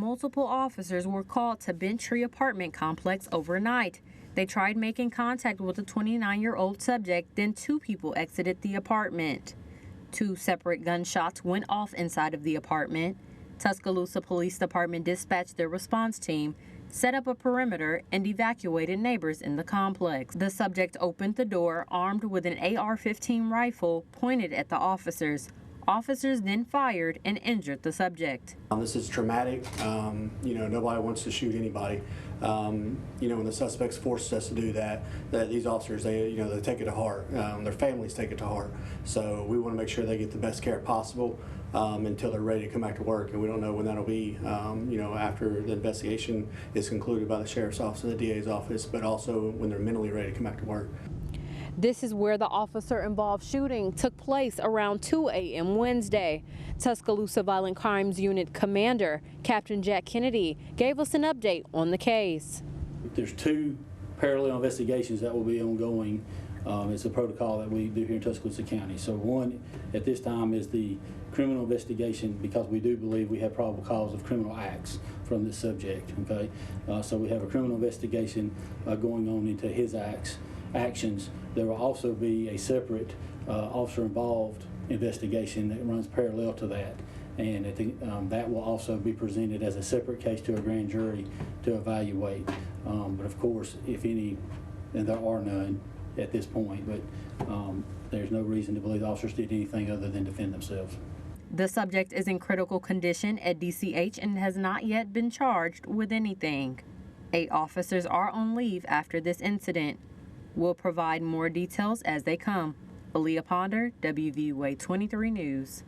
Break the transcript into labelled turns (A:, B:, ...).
A: multiple officers were called to Bent Tree apartment complex overnight. They tried making contact with the 29-year-old subject, then two people exited the apartment. Two separate gunshots went off inside of the apartment. Tuscaloosa Police Department dispatched their response team, set up a perimeter, and evacuated neighbors in the complex. The subject opened the door armed with an AR-15 rifle pointed at the officers. Officers then fired and injured the subject.
B: This is traumatic. Nobody wants to shoot anybody. When the suspects forced us to do that these officers, they take it to heart. Their families take it to heart. So we want to make sure they get the best care possible until they're ready to come back to work. And we don't know when that'll be, after the investigation is concluded by the sheriff's office and the DA's office, but also when they're mentally ready to come back to work.
A: This is where the officer-involved shooting took place around 2 a.m. Wednesday. Tuscaloosa Violent Crimes Unit Commander Captain Jack Kennedy gave us an update on the case.
C: There's two parallel investigations that will be ongoing. It's a protocol that we do here in Tuscaloosa County. So one at this time is the criminal investigation, because we do believe we have probable cause of criminal acts from this subject. Okay, so we have a criminal investigation going on into his actions. There will also be a separate officer-involved investigation that runs parallel to that, and that will also be presented as a separate case to a grand jury to evaluate. But of course, if any, and there are none at this point, but there's no reason to believe the officers did anything other than defend themselves.
A: The subject is in critical condition at DCH and has not yet been charged with anything. 8 officers are on leave after this incident. We'll provide more details as they come. Aaliyah Ponder, WVUA 23 News.